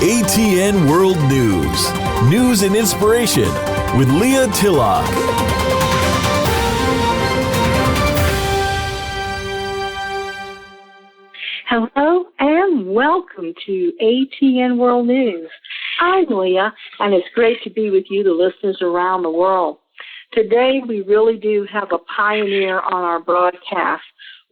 ATN World News. News and inspiration with Leah Tillock. Hello and welcome to ATN World News. I'm Leah, and it's great to be with you, the listeners around the world. Today, we really do have a pioneer on our broadcast,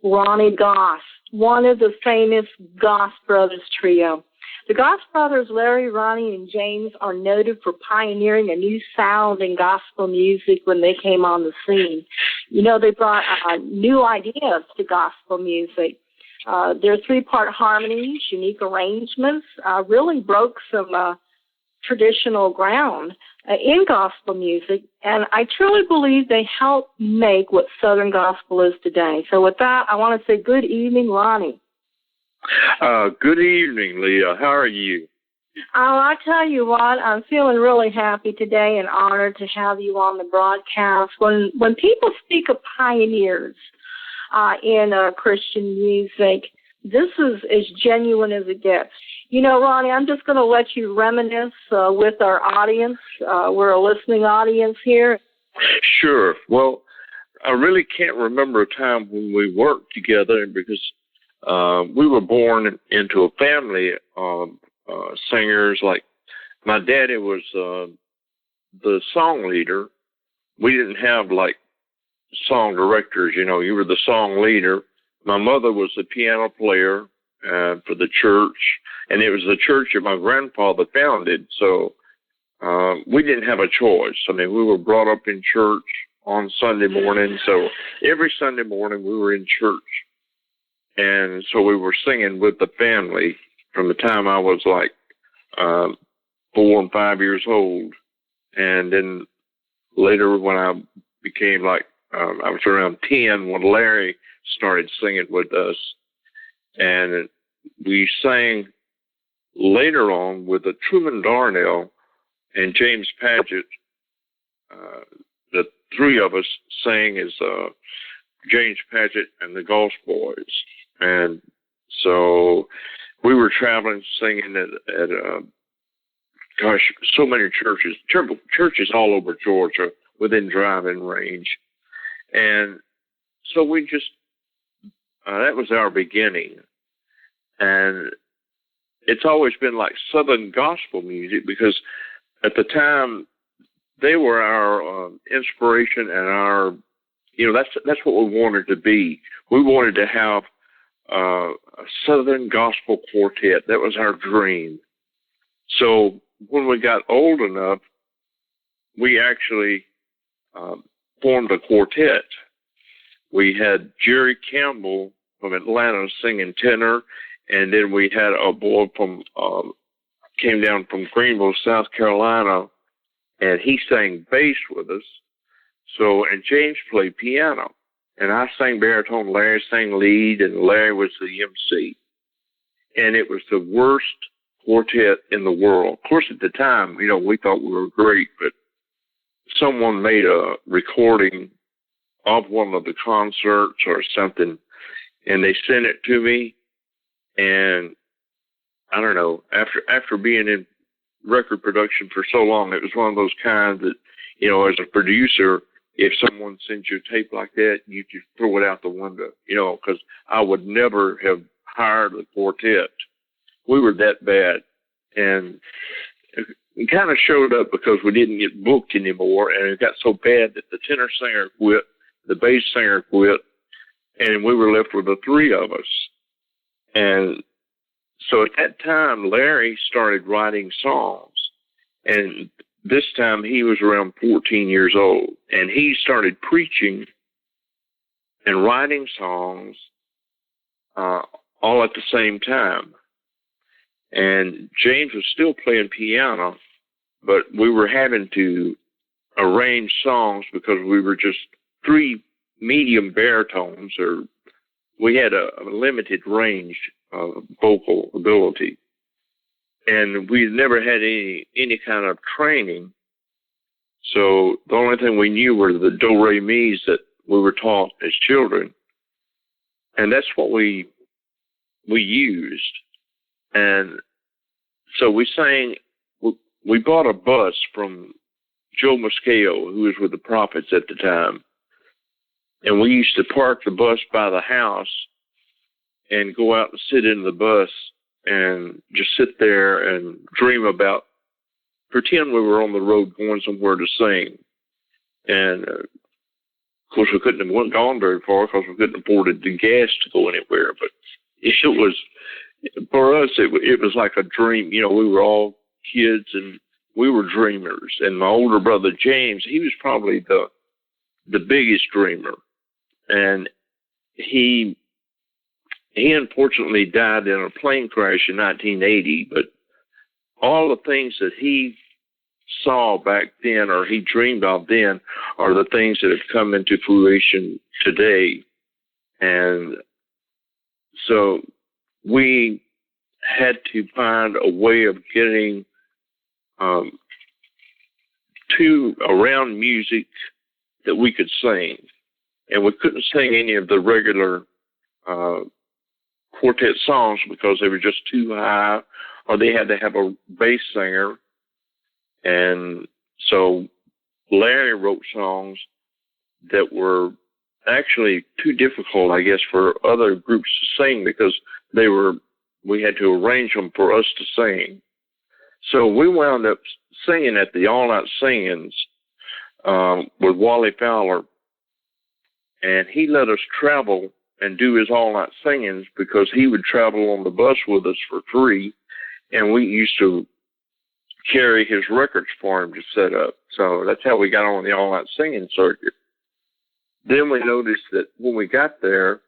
Roni Goss, one of the famous Goss Brothers trio. The Goss Brothers, Lari, Roni, and James, are noted for pioneering a new sound in gospel music when they came on the scene. You know, they brought new ideas to gospel music. Their three-part harmonies, unique arrangements, really broke some traditional ground in gospel music, and I truly believe they helped make what Southern gospel is today. So with that, I want to say good evening, Roni. Good evening, Leah. How are you? Oh, I tell you what, I'm feeling really happy today and honored to have you on the broadcast. When people speak of pioneers in Christian music, this is as genuine as it gets. You know, Roni, I'm just going to let you reminisce with our audience. We're a listening audience here. Sure. Well, I really can't remember a time when we worked together because we were born into a family of singers. Like my daddy was the song leader. We didn't have like song directors. You know, you were the song leader. My mother was the piano player for the church, and it was the church that my grandfather founded. So we didn't have a choice. I mean, we were brought up in church on Sunday morning. So every Sunday morning we were in church. And so we were singing with the family from the time I was like 4 and 5 years old. And then later when I became like, I was around 10 when Lari started singing with us. And we sang later on with Truman Darnell and James Paget. The three of us sang as James Paget and the Goss Boys. And so we were traveling, singing at so many churches all over Georgia within driving range. And so we just, that was our beginning. And it's always been like Southern gospel music because at the time they were our inspiration and our, you know, that's what we wanted to be. We wanted to have a Southern gospel quartet. That was our dream. So when we got old enough, we actually formed a quartet. We had Jerry Campbell from Atlanta singing tenor, and then we had a boy from came down from Greenville, South Carolina, and he sang bass with us. So, and James played piano, and I sang baritone, Larry sang lead, and Larry was the MC. And it was the worst quartet in the world. Of course, at the time, you know, we thought we were great, but someone made a recording of one of the concerts or something, and they sent it to me. And I don't know, after being in record production for so long, it was one of those kinds that, you know, as a producer, if someone sends you a tape like that, you just throw it out the window, you know, because I would never have hired a quartet. We were that bad. And it kind of showed up because we didn't get booked anymore, and it got so bad that the tenor singer quit, the bass singer quit, and we were left with the three of us. And so at that time, Lari started writing songs, and this time he was around 14 years old, and he started preaching and writing songs all at the same time. And James was still playing piano, but we were having to arrange songs because we were just three medium baritones, or we had a limited range of vocal ability. And we never had any kind of training. So the only thing we knew were the do-re-mis that we were taught as children. And that's what we used. And So we sang, we bought a bus from Joe Mosqueo, who was with the Prophets at the time. And we used to park the bus by the house and go out and sit in the bus and just sit there and dream about, pretend we were on the road going somewhere to sing. And of course, we couldn't have gone very far because we couldn't afford the gas to go anywhere. But it was, for us, it was like a dream. You know, we were all kids and we were dreamers. And my older brother, James, he was probably the biggest dreamer. And he unfortunately died in a plane crash in 1980, but all the things that he saw back then or he dreamed of then are the things that have come into fruition today. And so we had to find a way of getting around music that we could sing. And we couldn't sing any of the regular quartet songs because they were just too high, or they had to have a bass singer. And so Larry wrote songs that were actually too difficult, I guess, for other groups to sing because we had to arrange them for us to sing. So we wound up singing at the all-night singings with Wally Fowler. And he let us travel and do his all-night singings because he would travel on the bus with us for free. And we used to carry his records for him to set up. So that's how we got on the all-night singing circuit. Then we noticed that when we got there,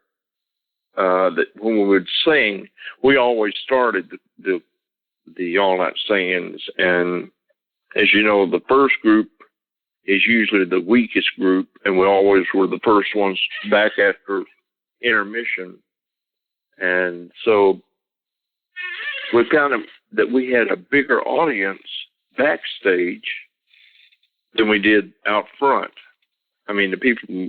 that when we would sing, we always started the all-night singings. And as you know, the first group is usually the weakest group, and we always were the first ones back after intermission. And so we found that we had a bigger audience backstage than we did out front. I mean, the people,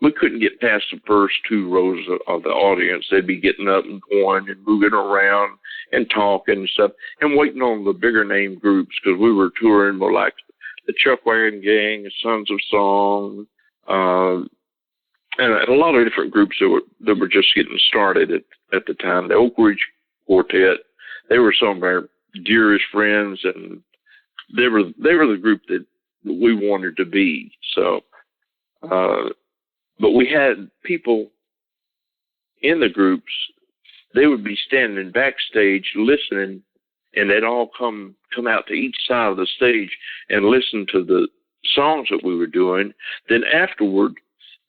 we couldn't get past the first two rows of the audience. They'd be getting up and going and moving around and talking and stuff and waiting on the bigger name groups because we were touring with like the Chuck Wagon Gang, Sons of Song, and a lot of different groups that were just getting started at the time. The Oak Ridge Quartet, they were some of our dearest friends, and they were the group that we wanted to be. So, but we had people in the groups. They would be standing backstage listening, and they'd all come out to each side of the stage and listen to the songs that we were doing. Then afterward,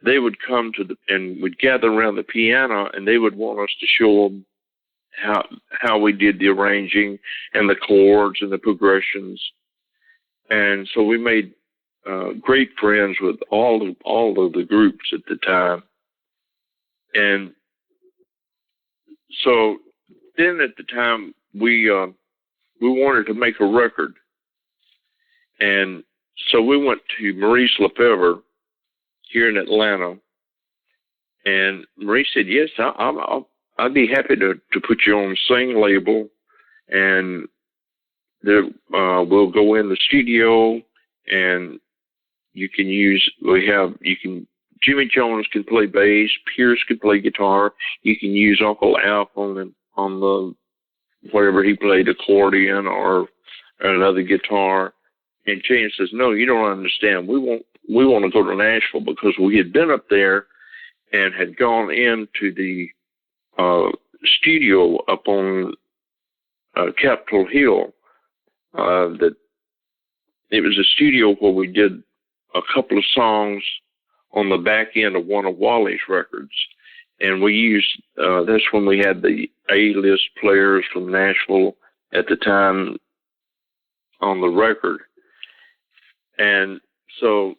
they would come and would gather around the piano, and they would want us to show them how we did the arranging and the chords and the progressions. And so we made great friends with all of the groups at the time. And so then at the time we wanted to make a record. And so we went to Maurice Lefebvre here in Atlanta, and Maurice said, yes, I'd be happy to put you on the Sing label, and we'll go in the studio, and Jimmy Jones can play bass, Pierce can play guitar, you can use Uncle Alf on the wherever he played accordion or another guitar. And James says, no, you don't understand. We want to go to Nashville because we had been up there and had gone into the studio up on Capitol Hill. That it was a studio where we did a couple of songs on the back end of one of Wally's records. And we used, that's when we had the A-list players from Nashville at the time on the record. And so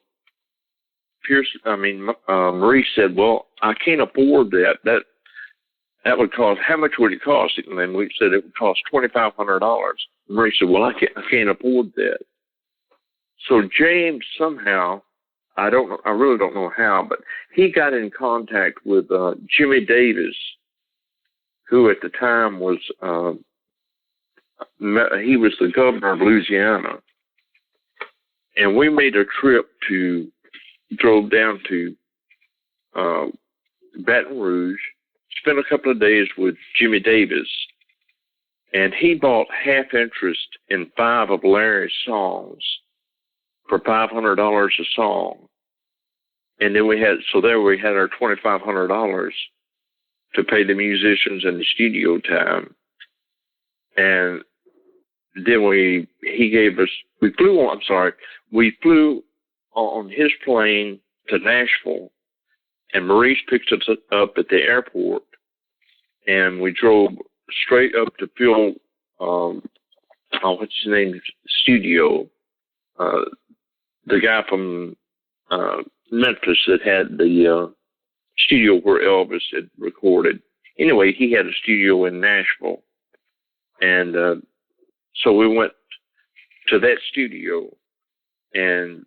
Maurice said, well, I can't afford that. That would cost, how much would it cost? And then we said it would cost $2,500. Maurice said, well, I can't afford that. So James somehow, I really don't know how, but he got in contact with Jimmy Davis, who at the time was he was the governor of Louisiana, and we made a trip drove down to Baton Rouge, spent a couple of days with Jimmy Davis, and he bought half interest in 5 of Lari's songs for $500 a song. And then we had our $2,500 to pay the musicians and the studio time. And then we flew on his plane to Nashville, and Maurice picked us up at the airport, and we drove straight up to Phil, what's his name, studio, the guy from Memphis that had the studio where Elvis had recorded. Anyway, he had a studio in Nashville, and so we went to that studio, and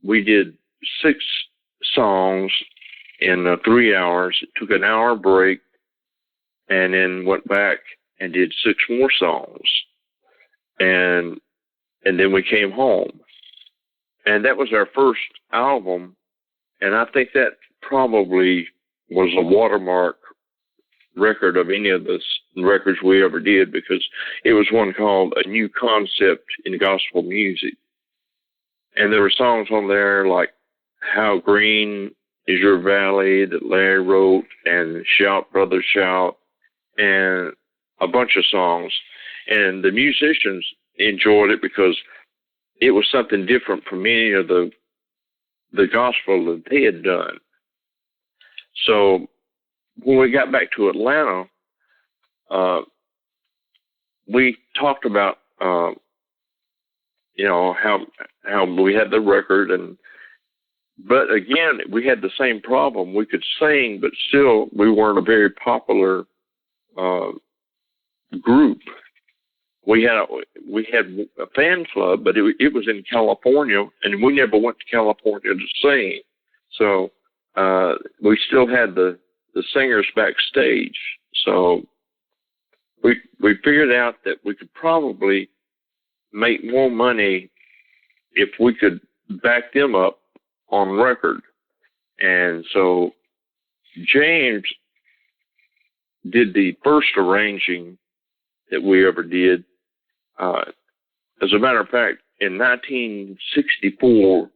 we did 6 songs in 3 hours. It took an hour break, and then went back and did 6 more songs, and then we came home. And that was our first album, and I think that probably was a watermark record of any of the records we ever did, because it was one called A New Concept in Gospel Music. And there were songs on there like How Green Is Your Valley that Larry wrote, and Shout, Brother, Shout, and a bunch of songs. And the musicians enjoyed it because it was something different from any of the gospel that they had done. So when we got back to Atlanta, we talked about how we had the record, but again we had the same problem. We could sing, but still we weren't a very popular group. We had a fan club, but it was in California, and we never went to California to sing. So we still had the singers backstage. So we figured out that we could probably make more money if we could back them up on record. And so James did the first arranging that we ever did. As a matter of fact, in 1964,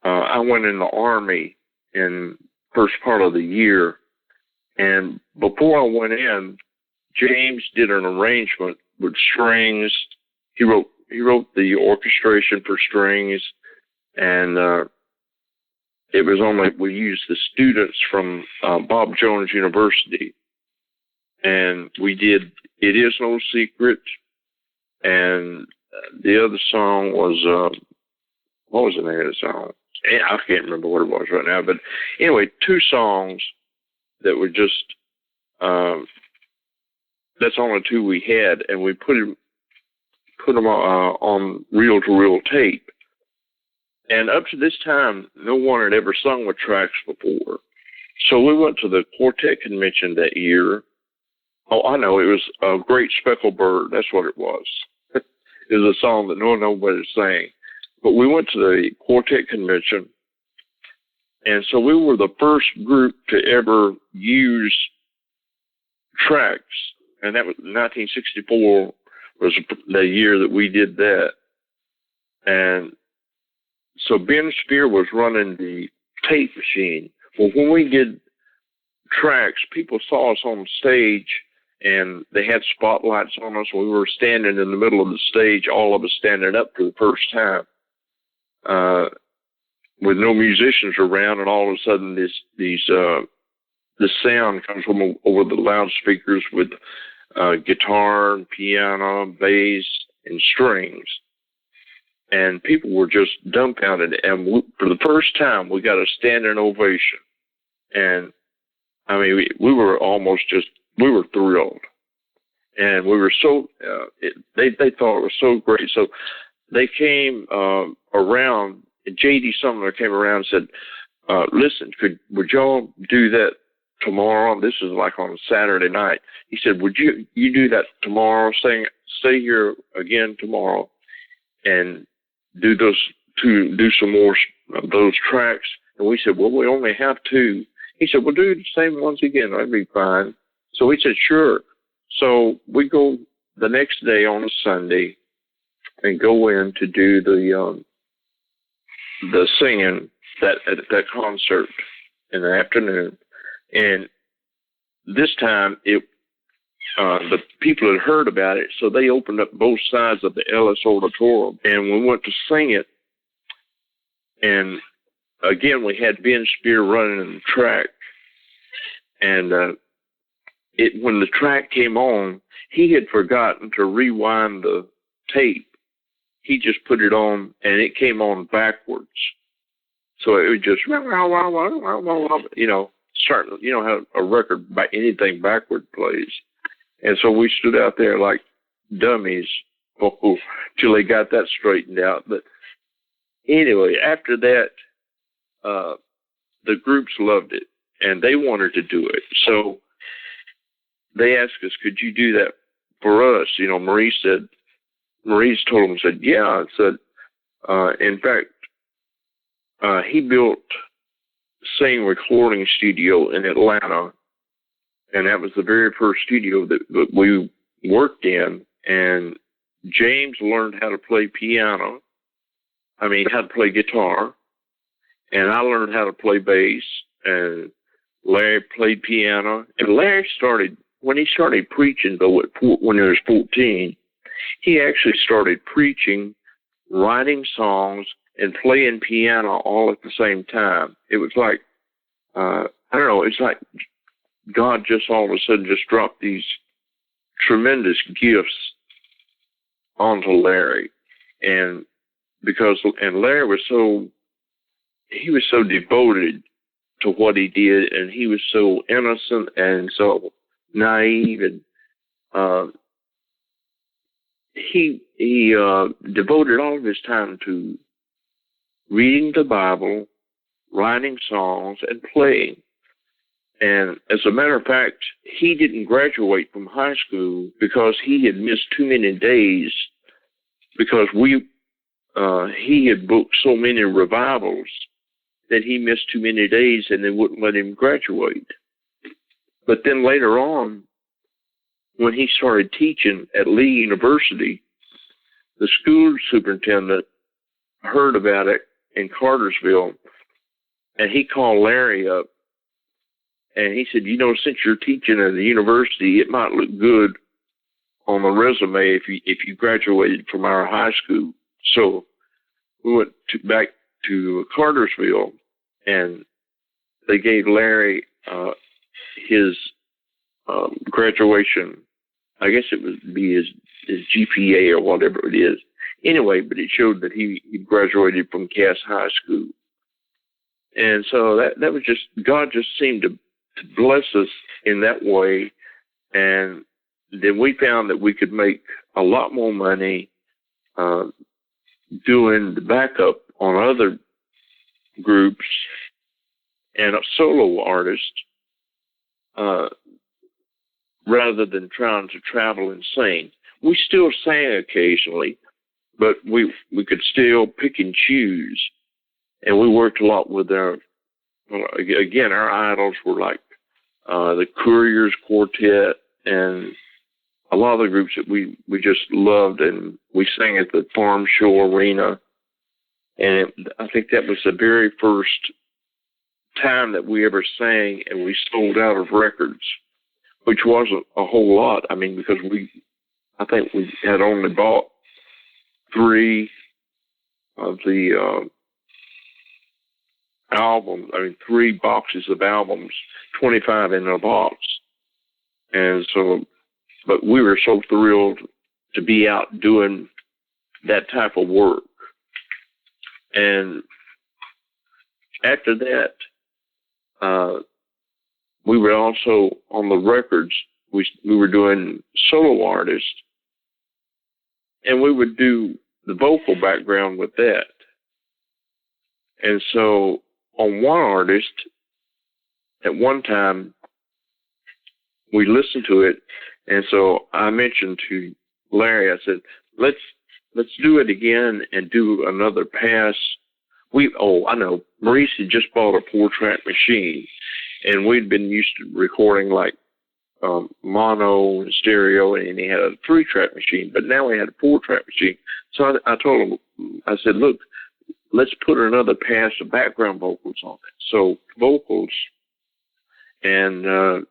I went in the Army in first part of the year, and before I went in, James did an arrangement with strings. He wrote the orchestration for strings, and it was we used the students from Bob Jones University, and we did It Is No Secret, and the other song was, what was the name of the song? I can't remember what it was right now, but anyway, 2 songs that were just, that's only 2 we had, and we put them on reel-to-reel tape. And up to this time, no one had ever sung with tracks before. So we went to the quartet convention that year. Oh, I know, it was A Great Speckled Bird. That's what it was. It was a song that nobody sang. But we went to the quartet convention, and so we were the first group to ever use tracks. And that was 1964 was the year that we did that. And so Ben Spear was running the tape machine. Well, when we did tracks, people saw us on stage, and they had spotlights on us. We were standing in the middle of the stage, all of us standing up for the first time, with no musicians around, and all of a sudden this sound comes from over the loudspeakers with guitar, piano, bass, and strings. And people were just dumbfounded. And for the first time, we got a standing ovation. And I mean, we were thrilled. And we were so, they thought it was so great. So they came around, and J.D. Sumner came around and said, listen, would y'all do that tomorrow. This is like on a Saturday night. He said, would you do that tomorrow? Stay here again tomorrow and do some more of those tracks. And we said, well, we only have 2. He said, well, do the same ones again. That'd be fine. So we said, sure. So we go the next day on a Sunday and go in to do the singing at that concert in the afternoon. And this time the people had heard about it, so they opened up both sides of the Ellis Auditorium, and we went to sing it. And again, we had Ben Spear running in the track, and when the track came on, he had forgotten to rewind the tape. He just put it on, and it came on backwards. So it would just, start, how a record, anything backward plays. And so we stood out there like dummies till they got that straightened out. But anyway, after that, the groups loved it, and they wanted to do it. So they asked us, could you do that for us? Maurice told them, said, yeah. I said, in fact, he built Sing Recording Studio in Atlanta, and that was the very first studio that we worked in. And James learned how to play how to play guitar, and I learned how to play bass, and Larry played piano. And Larry when he started preaching, though, when he was 14, he actually started preaching, writing songs, and playing piano all at the same time. It was like, it's like God just all of a sudden just dropped these tremendous gifts onto Larry. And Larry was so devoted to what he did, and he was so innocent and so naive, and he devoted all of his time to reading the Bible, writing songs, and playing. And as a matter of fact, he didn't graduate from high school because he had missed too many days, because he had booked so many revivals that he missed too many days and they wouldn't let him graduate. But then later on, when he started teaching at Lee University, the school superintendent heard about it in Cartersville, and he called Larry up, and he said, since you're teaching at the university, it might look good on the resume if you graduated from our high school. So we went back to Cartersville, and they gave Larry his graduation. I guess it would be his GPA or whatever it is. Anyway, but it showed that he graduated from Cass High School. And so that was just, God just seemed to bless us in that way. And then we found that we could make a lot more money doing the backup on other groups and a solo artist rather than trying to travel and sing. We still sang occasionally, but we could still pick and choose. And we worked a lot with our idols were like the Couriers Quartet and a lot of the groups that we just loved, and we sang at the Farm Show Arena. And I think that was the very first time that we ever sang and we sold out of records, which wasn't a whole lot. Because I think we had only bought 3 of the albums. 3 boxes of albums, 25 in a box. And so, but we were so thrilled to be out doing that type of work. And after that, we were also on the records. We were doing solo artists, and we would do the vocal background with that. And so on one artist, at one time, we listened to it, and so I mentioned to Larry, I said, let's do it again and do another pass. I know, Maurice had just bought a 4-track machine, and we'd been used to recording like mono and stereo, and he had a 3-track machine, but now we had a 4-track machine. So I told him, I said, look, let's put another pass of background vocals on it. So vocals, and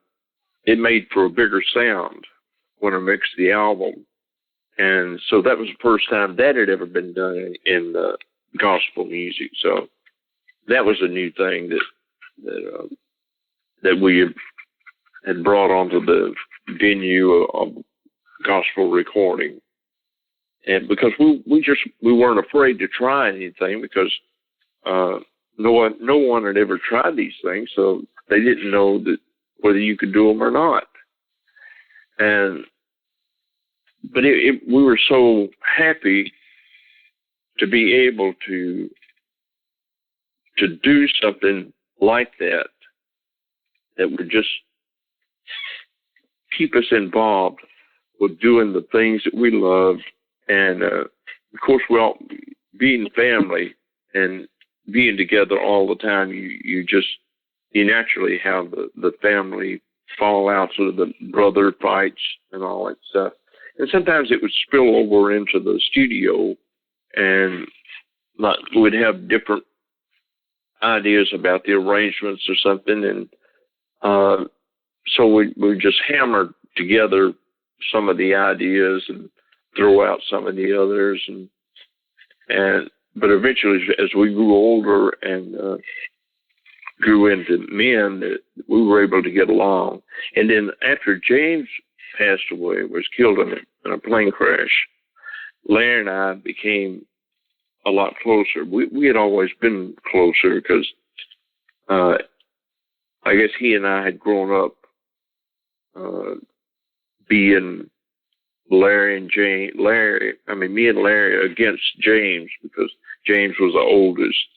it made for a bigger sound when I mixed the album. And so that was the first time that had ever been done in gospel music. So that was a new thing that we had brought onto the venue of gospel recording. And because we weren't afraid to try anything, because no one had ever tried these things, so they didn't know that whether you could do them or not. But we were so happy to be able to do something like that would just keep us involved with doing the things that we loved. And of course, we all being family and being together all the time, you naturally have the family fallouts or the brother fights and all that stuff. And sometimes it would spill over into the studio, and we'd have different ideas about the arrangements or something. And so we just hammered together some of the ideas and throw out some of the others. But eventually, as we grew older and grew into men, we were able to get along. And then after James passed away, was killed in a plane crash, Larry and I became a lot closer. We had always been closer because I guess he and I had grown up being Larry and James. Me and Larry against James, because James was the oldest.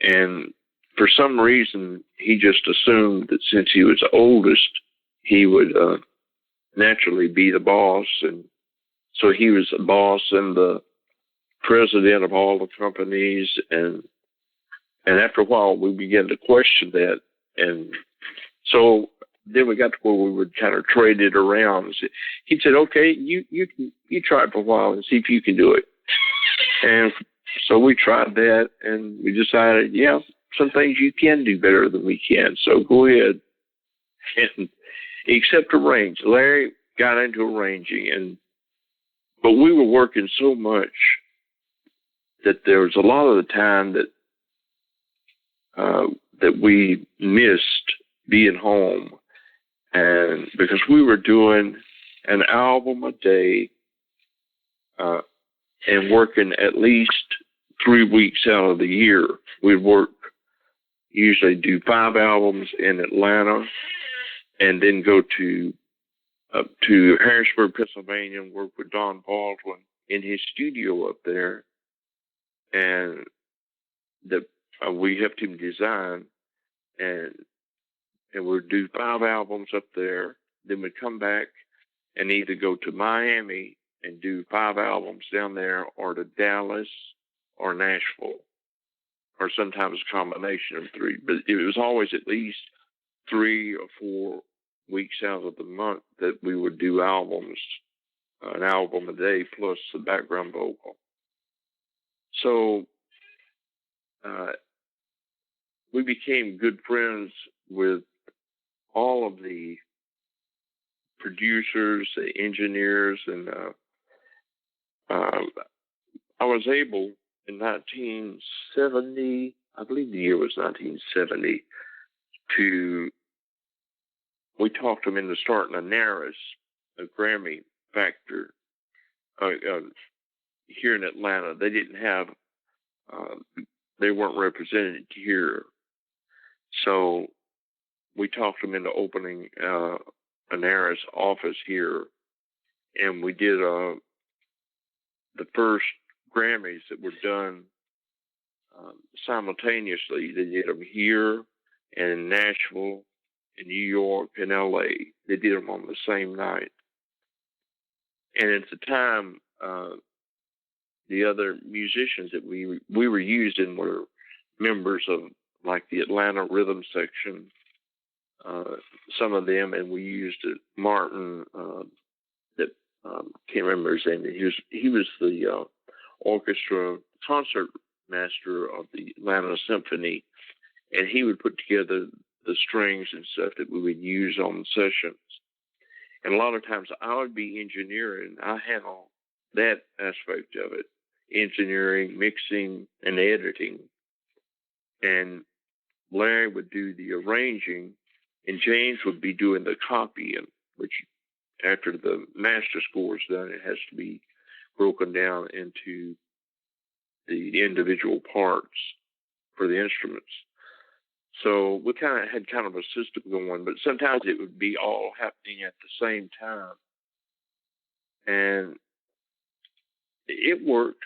And for some reason, he just assumed that since he was the oldest, he would naturally be the boss. And so he was the boss and the president of all the companies. And after a while, we began to question that. And so then we got to where we would kind of trade it around. He said, okay, you try it for a while and see if you can do it. And so we tried that, and we decided, yeah, some things you can do better than we can. So go ahead. And except arrange. Larry got into arranging, but we were working so much that there was a lot of the time that we missed being home. And because we were doing an album a day and working at least 3 weeks out of the year, we'd usually do 5 albums in Atlanta, and then go to Harrisburg, Pennsylvania, and work with Don Baldwin in his studio up there, and we helped him design, and we'd do 5 albums up there. Then we'd come back and either go to Miami and do 5 albums down there, or to Dallas or Nashville, or sometimes a combination of 3. But it was always at least 3 or 4 weeks out of the month that we would do albums, an album a day plus the background vocal. So we became good friends with all of the producers, the engineers, and I was able in 1970, I believe the year was 1970, we talked them into starting a NARAS, a Grammy factor, here in Atlanta. They didn't have, they weren't represented here. So we talked them into opening a NARAS office here, and we did the first Grammys that were done simultaneously. They did them here and in Nashville in New York and L.A. They did them on the same night. And at the time, the other musicians that we were using were members of like the Atlanta rhythm section, some of them, and we used Martin, that can't remember his name. He was the orchestra concert master of the Atlanta Symphony, and he would put together the strings and stuff that we would use on the sessions. And a lot of times I would be engineering. I handle that aspect of it, engineering, mixing, and editing. And Larry would do the arranging, and James would be doing the copying, which after the master score is done, it has to be broken down into the individual parts for the instruments. So we had kind of a system going, but sometimes it would be all happening at the same time. And it worked,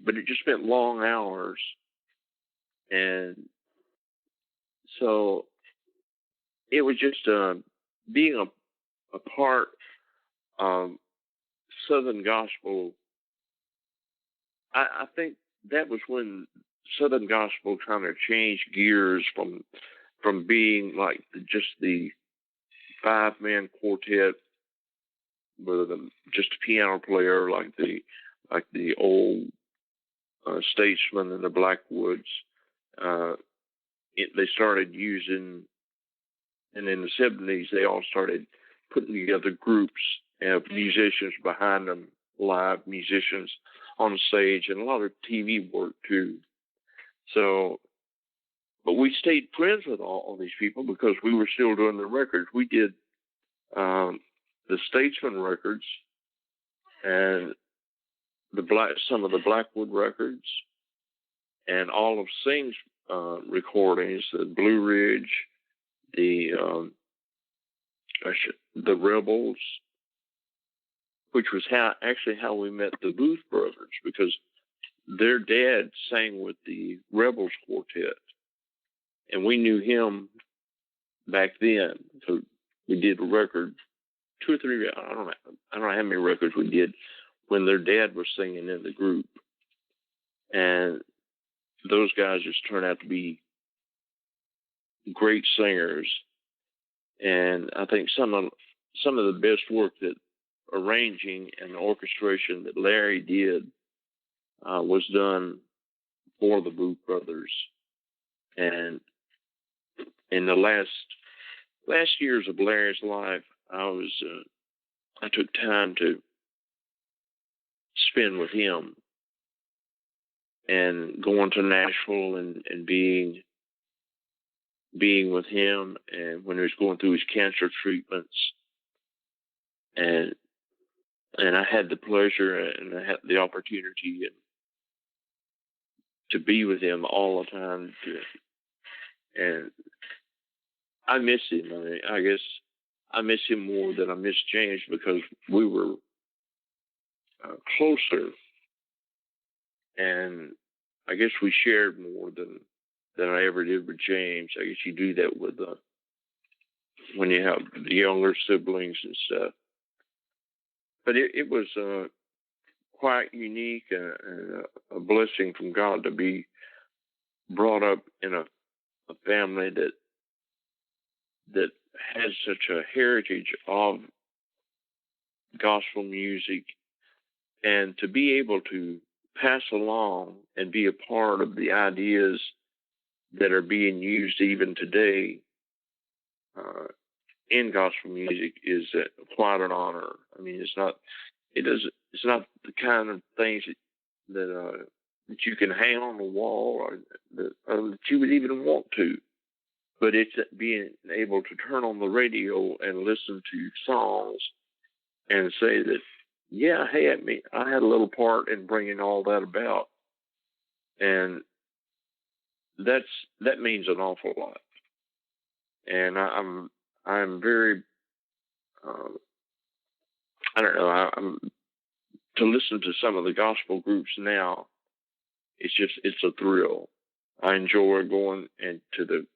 but it just meant long hours. And so it was just being a part of Southern gospel. I think that was when Southern gospel kind of changed gears from being like just the 5-man quartet with just a piano player like the old Statesman and the Blackwoods. They started using, and in the 70s they all started putting together groups of musicians behind them, live musicians on stage, and a lot of TV work too. So, but we stayed friends with all these people because we were still doing the records. We did the Statesman records and some of the Blackwood records and all of Sing's recordings, the Blue Ridge, the Rebels, which was how we met the Booth brothers, because their dad sang with the Rebels Quartet, and we knew him back then. So we did a record, 2 or 3. I don't know how many records we did when their dad was singing in the group, and those guys just turned out to be great singers. And I think some of the best work that arranging and orchestration that Larry did was done for the Booth brothers. And in the last years of Larry's life, I took time to spend with him and going to Nashville and being with him, and when he was going through his cancer treatments, and I had the pleasure and I had the opportunity to be with him all the time, and I miss him. I guess I miss him more than I miss James, because we were closer, and I guess we shared more than I ever did with James. I guess you do that with when you have the younger siblings and stuff. But it was quite unique and a blessing from God to be brought up in a family that has such a heritage of gospel music, and to be able to pass along and be a part of the ideas that are being used even today in gospel music is quite an honor. I mean, it's not the kind of things that you can hang on the wall or that you would even want to, but it's being able to turn on the radio and listen to songs and say that, yeah, hey, I had a little part in bringing all that about, and that means an awful lot. And I'm very I don't know. To listen to some of the gospel groups now, it's a thrill. I enjoy going into the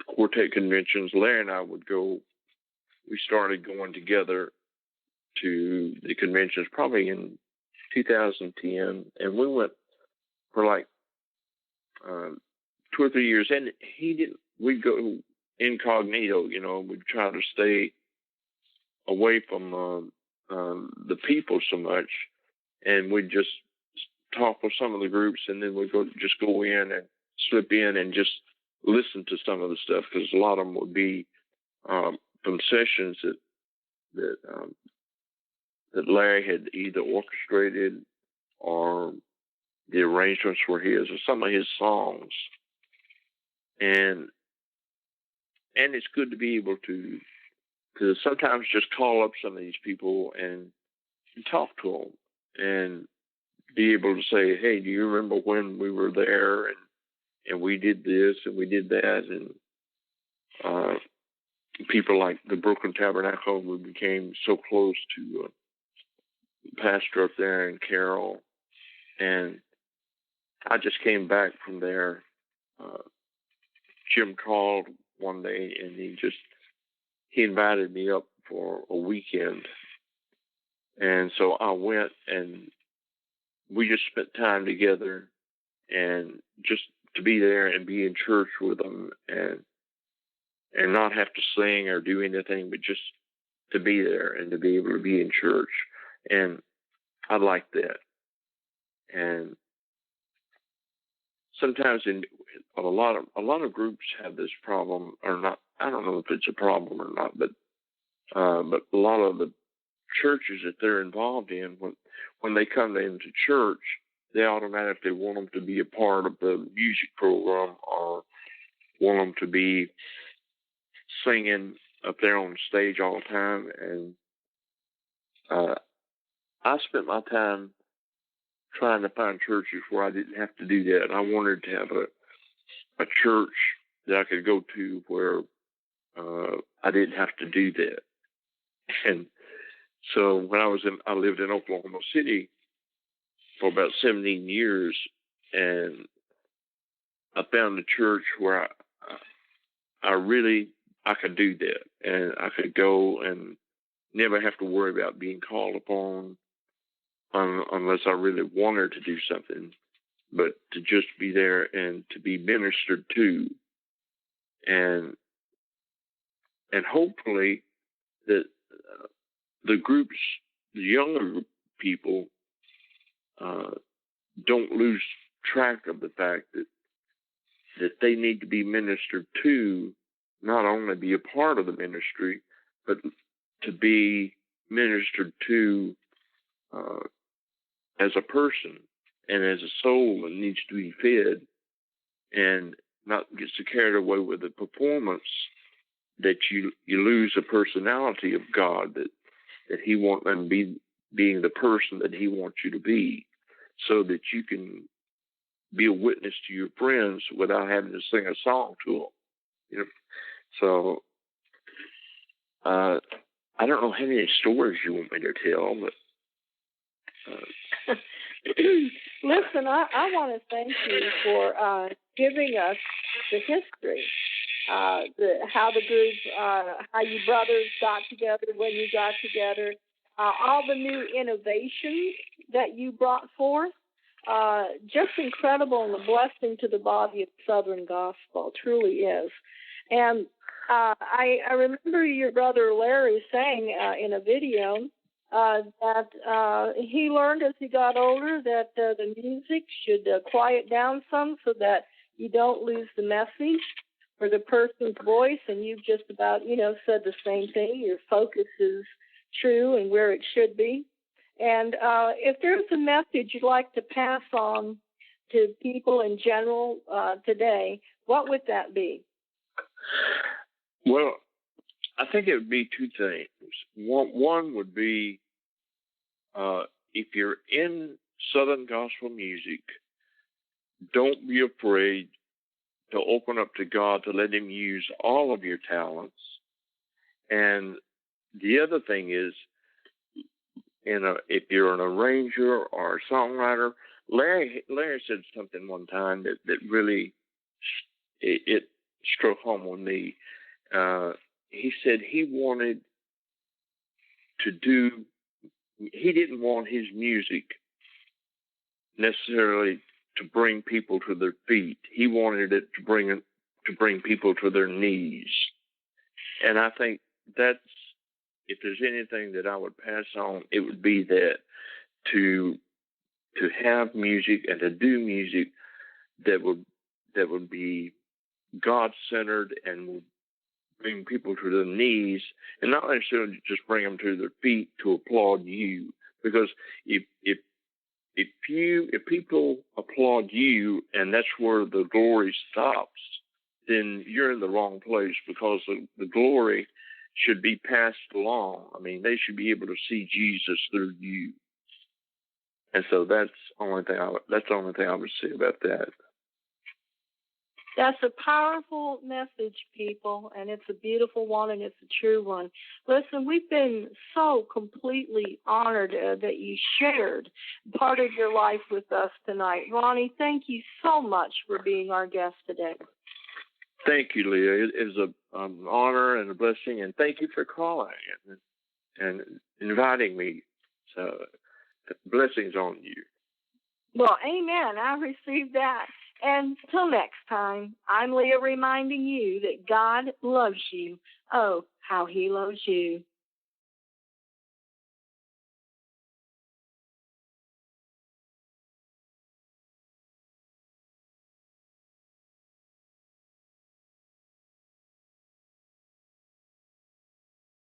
quartet conventions, Larry and I would go. We started going together to the conventions probably in 2010, and we went for like 2 or 3 years. And he didn't. We'd go incognito, we'd try to stay away from the people so much, and we'd just talk with some of the groups, and then we'd go in and slip in and just listen to some of the stuff, because a lot of them would be from sessions that Larry had either orchestrated, or the arrangements were his, or some of his songs, and it's good to be able to sometimes just call up some of these people and talk to them, and be able to say, hey, do you remember when we were there, and we did this and we did that, and people like the Brooklyn Tabernacle, we became so close to the pastor up there and Carol, and I just came back from there. Jim called one day, and he invited me up for a weekend, and so I went, and we just spent time together, and just to be there and be in church with them, and not have to sing or do anything, but just to be there and to be able to be in church. And I like that. And sometimes a lot of groups have this problem, or not. I don't know if it's a problem or not, but a lot of the churches that they're involved in, when they come into church, they automatically want them to be a part of the music program, or want them to be singing up there on stage all the time. And I spent my time trying to find churches where I didn't have to do that. I wanted to have a church that I could go to where I didn't have to do that. And so when I lived in Oklahoma City for about 17 years, and I found a church where I could do that, and I could go and never have to worry about being called upon unless I really wanted to do something, but to just be there and to be ministered to, and hopefully that the groups, the younger people, don't lose track of the fact that they need to be ministered to, not only be a part of the ministry, but to be ministered to as a person and as a soul that needs to be fed, and not get so carried away with the performance that you lose the personality of God, that He wants them being the person that He wants you to be, so that you can be a witness to your friends without having to sing a song to them. So I don't know how many stories you want me to tell, but listen, I want to thank you for giving us the history, how the group, how you brothers got together, when you got together, all the new innovations that you brought forth. Just incredible, and a blessing to the body of Southern Gospel, truly is. And I remember your brother Larry saying in a video that he learned as he got older that the music should quiet down some, so that you don't lose the message or the person's voice. And you've just about, said the same thing. Your focus is true and where it should be. And if there's a message you'd like to pass on to people in general today, what would that be? Well, I think it would be two things. One would be, if you're in Southern gospel music, don't be afraid to open up to God, to let Him use all of your talents. And the other thing is, if you're an arranger or a songwriter, Larry said something one time that really it struck home with me. He said he wanted to do. He didn't want his music necessarily to bring people to their feet. He wanted it to bring people to their knees. And I think that's, if there's anything that I would pass on, it would be that to have music and to do music that would be God-centered and would bring people to their knees, and not necessarily just bring them to their feet to applaud you. Because if people applaud you and that's where the glory stops, then you're in the wrong place, because the glory should be passed along. I mean, they should be able to see Jesus through you. And so that's the only thing I would say about that. That's a powerful message, people, and it's a beautiful one, and it's a true one. Listen, we've been so completely honored that you shared part of your life with us tonight. Roni, thank you so much for being our guest today. Thank you, Leah. It is an honor and a blessing, and thank you for calling and inviting me. So, blessings on you. Well, amen. I received that. And till next time, I'm Leah, reminding you that God loves you. Oh, how he loves you.